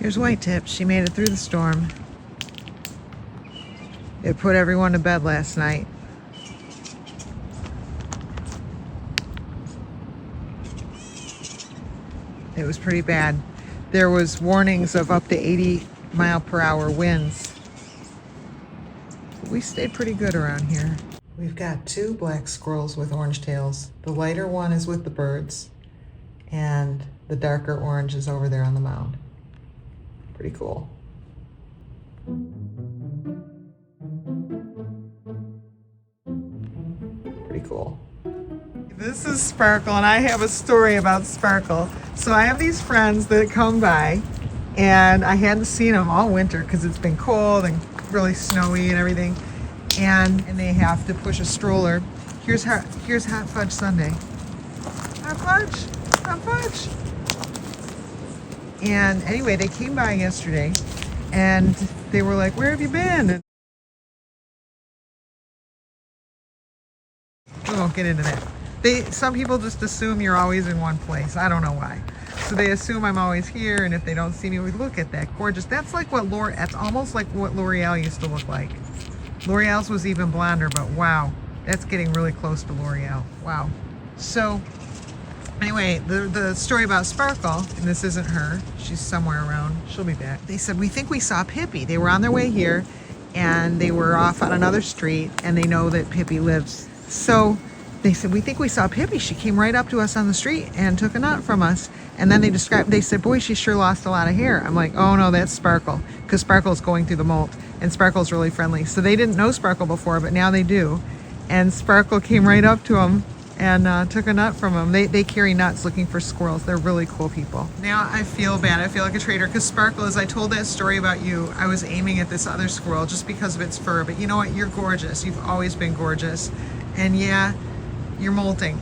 Here's White Tip. She made it through the storm. It put everyone to bed last night. It was pretty bad. There was warnings of up to 80-mile-per-hour winds. We stayed pretty good around here. We've got 2 black squirrels with orange tails. The lighter one is with the birds, and the darker orange is over there on the mound. Pretty cool. Pretty cool. This is Sparkle, and I have a story about Sparkle. So I have these friends that come by, and I hadn't seen them all winter because it's been cold and really snowy and everything. And they have to push a stroller. Here's Hot Fudge Sundae. Hot fudge! Hot fudge! And anyway, they came by yesterday, and they were like, "Where have you been?" And we won't get into that. Some people just assume you're always in one place. I don't know why. So they assume I'm always here, and if they don't see me, we look at that gorgeous. That's like what that's almost like what L'Oreal used to look like. L'Oreal's was even blonder, but wow, that's getting really close to L'Oreal. Wow. So anyway, the story about Sparkle, and this isn't her, she's somewhere around, she'll be back. They said, "We think we saw Pippi." They were on their way here, and they were off on another street, and they know that Pippi lives. So they said, "We think we saw Pippi. She came right up to us on the street and took a nut from us." And then they said, "Boy, she sure lost a lot of hair." I'm like, "Oh no, that's Sparkle," because Sparkle's going through the molt, and Sparkle's really friendly. So they didn't know Sparkle before, but now they do. And Sparkle came right up to them and took a nut from them. They carry nuts looking for squirrels. They're really cool people. Now I feel bad. I feel like a traitor because Sparkle, as I told that story about you, I was aiming at this other squirrel just because of its fur. But you know what? You're gorgeous. You've always been gorgeous. And yeah, you're molting.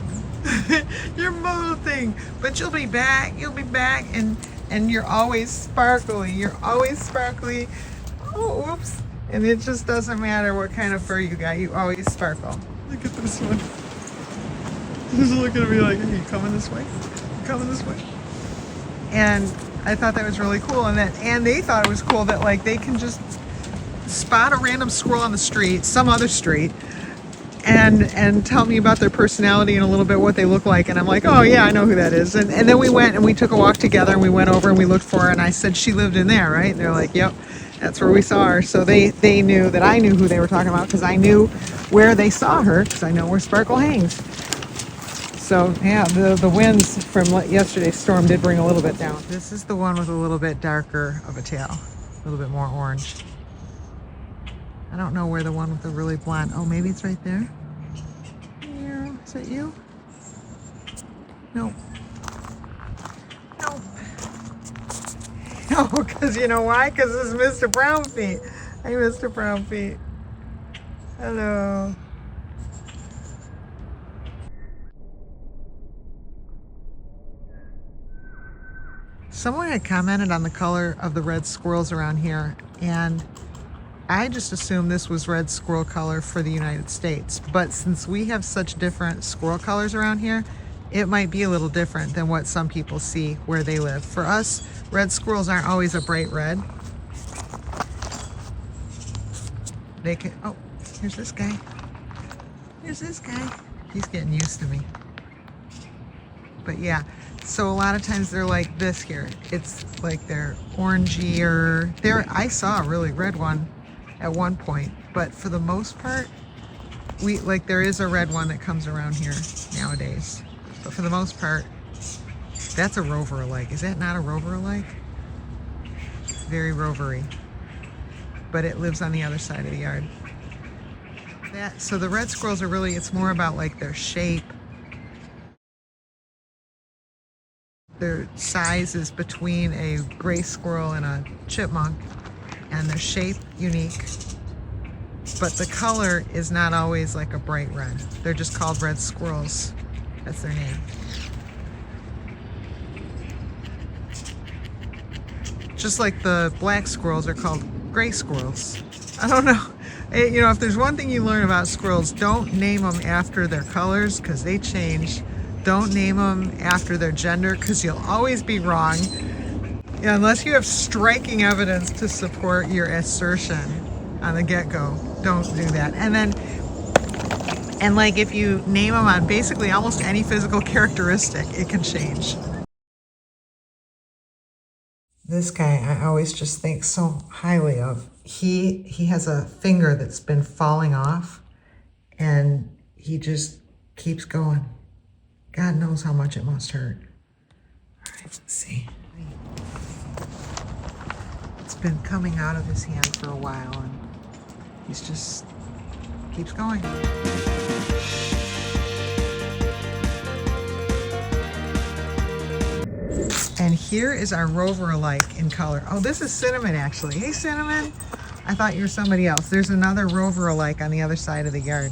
You're molting. But you'll be back. You'll be back. And you're always sparkly. You're always sparkly. Oh, whoops. And it just doesn't matter what kind of fur you got. You always sparkle. Look at this one. He's looking at me like, "Are you coming this way? You coming this way?" And I thought that was really cool. And they thought it was cool that like they can just spot a random squirrel on the street, some other street, and tell me about their personality and a little bit what they look like. And I'm like, "Oh yeah, I know who that is." And then we went and we took a walk together, and we went over and we looked for her, and I said, "She lived in there, right?" And they're like, "Yep, that's where we saw her." So they knew that I knew who they were talking about because I knew where they saw her because I know where Sparkle hangs. So yeah, the winds from yesterday's storm did bring a little bit down. This is the one with a little bit darker of a tail, a little bit more orange. I don't know where the one with the really blonde. Oh, maybe it's right there. Yeah, is that you? Nope. Nope. No, because you know why? Because this is Mr. Brown Feet. Hey, Mr. Brown Feet. Hello. Someone had commented on the color of the red squirrels around here, and I just assumed this was red squirrel color for the United States. But since we have such different squirrel colors around here, it might be a little different than what some people see where they live. For us, red squirrels aren't always a bright red. They can, oh, here's this guy. Here's this guy. He's getting used to me. But yeah, so a lot of times they're like this here. It's like they're orangier. I saw a really red one at one point, but for the most part, there is a red one that comes around here nowadays. But for the most part, that's a rover alike. Is that not a rover alike? Very rovery. But it lives on the other side of the yard. So the red squirrels are really, it's more about like their shape. Their size is between a gray squirrel and a chipmunk, and their shape unique. But the color is not always like a bright red. They're just called red squirrels. That's their name. Just like the black squirrels are called gray squirrels. I don't know. You know, if there's one thing you learn about squirrels, don't name them after their colors because they change. Don't name them after their gender because you'll always be wrong. Yeah, unless you have striking evidence to support your assertion on the get-go, don't do that. And like if you name them on basically almost any physical characteristic, it can change. This guy I always just think so highly of. He has a finger that's been falling off, and he just keeps going. God knows how much it must hurt. All right, let's see. It's been coming out of his hand for a while, and he's just keeps going. And here is our rover alike in color. Oh, this is Cinnamon, actually. Hey, Cinnamon. I thought you were somebody else. There's another rover alike on the other side of the yard.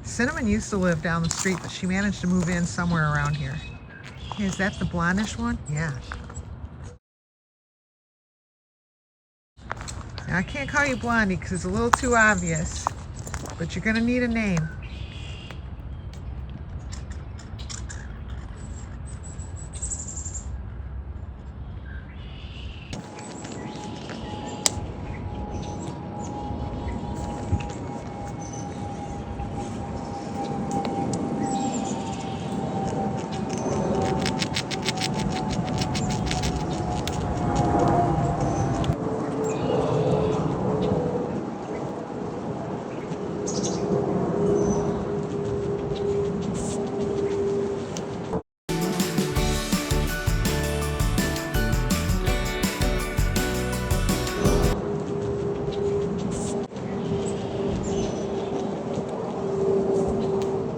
Cinnamon used to live down the street, but she managed to move in somewhere around here. Hey, is that the blondish one? Yeah. Now, I can't call you Blondie because it's a little too obvious, but you're going to need a name.